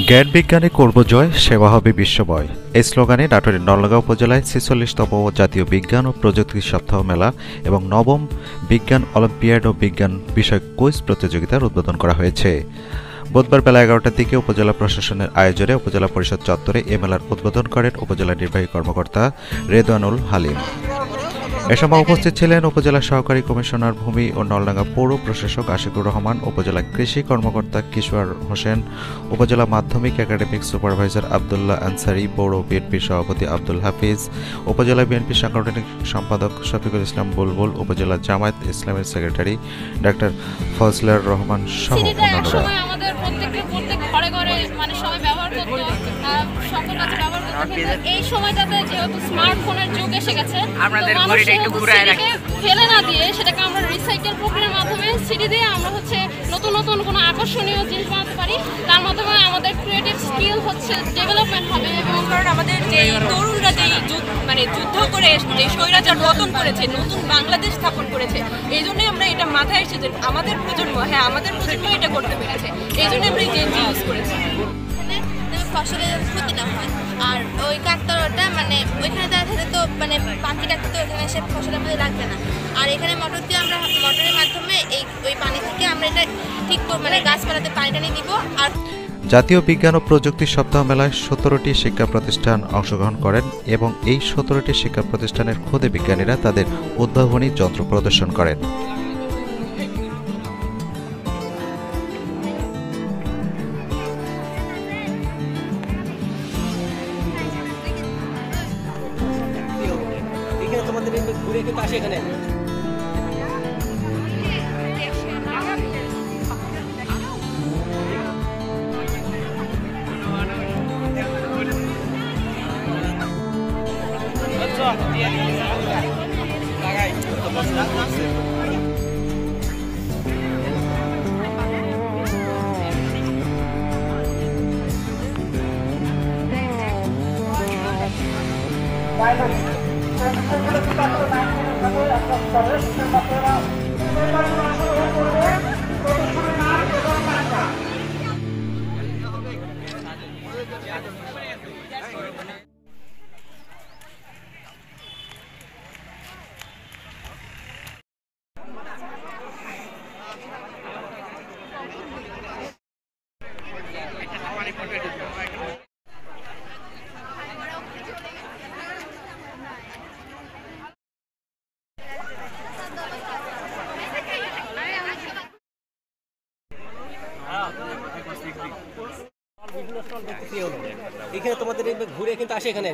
জ্ঞান বিজ্ঞানে করব জয়, সেবা হবে বিশ্বময়। এই স্লোগানে নাটোরের নলগাঁও উপজেলায় ৪৬তম জাতীয় বিজ্ঞান ও প্রযুক্তি সপ্তাহ মেলা এবং নবম বিজ্ঞান অলিম্পিয়াড ও বিজ্ঞান বিষয়ক কুইজ প্রতিযোগিতার উদ্বোধন করা হয়েছে। বুধবার বেলা ১১টার দিকে উপজেলা প্রশাসনের আয়োজনে উপজেলা পরিষদ চত্বরে এ মেলার উদ্বোধন করেন উপজেলা নির্বাহী কর্মকর্তা রেদওয়ানুল হালিম। এ সময় উপস্থিত ছিলেন উপজেলা সহকারী কমিশনার ভূমি ও নলডাঙ্গা পৌর প্রশাসক আশিকুর রহমান, উপজেলা কৃষি কর্মকর্তা কিশোর হোসেন, উপজেলা মাধ্যমিক একাডেমিক সুপারভাইজার আবদুল্লাহ আনসারি, পৌর বিএনপির সভাপতি আব্দুল হাফিজ, উপজেলা বিএনপির সাংগঠনিক সম্পাদক শফিকুল ইসলাম বুলবুল, উপজেলা জামায়াত ইসলামের সেক্রেটারি ডাক্তার ফজলার রহমান সহ অন্যান্যরা। এই সময়টাতে যেহেতু স্মার্টফোনের যুগ এসে গেছে, আমাদের ঘড়িটা একটু ঘুরায় রাখি, ফেলে না দিয়ে সেটাকে আমরা রিসাইকেল প্রক্রিয়ার মাধ্যমে সিডি দিয়ে আমরা নতুন নতুন কোনো আকর্ষণীয় জিনিস বানাতে পারি। তার মাধ্যমে আমাদের ক্রিয়েটিভ স্কিল ডেভেলপমেন্ট হবে এবং আমাদের যে তরুণরা যে যুদ্ধ করে যে স্বৈরাচার পতন করেছে, নতুন বাংলাদেশ স্থাপন করেছে, এই জন্যই আমরা এটা মাথায় এসেছে আমাদের প্রজন্ম এটা করতে পেরেছে, এই জন্য আমরা এই জেনজি ইউজ করেছি। ফসলের ক্ষতি না হয়, আর ওই কাকতারটা ওইখানে দেওয়া থাকে তো পাখি ডাকতে তো ওইখানে এসে ফসলের মধ্যে লাগবে না। আর এখানে মোটর দিয়ে আমরা মোটরের মাধ্যমে ওই পানি থেকে আমরা এটা ঠিক গাছপালাতে পানি টানি দিব। আর জাতীয় বিজ্ঞান ও প্রযুক্তি সপ্তাহ মেলায় ১৭টি শিক্ষা প্রতিষ্ঠান অংশগ্রহণ করেন এবং এই ১৭টি শিক্ষা প্রতিষ্ঠানের ক্ষুদে বিজ্ঞানীরা তাদের উদ্ভাবনী যন্ত্র প্রদর্শন করেন। তোমাদের ঘুরে কিন্তু আসে এখানে। এখানে তোমাদের ঘুরে কিন্তু আসে এখানে।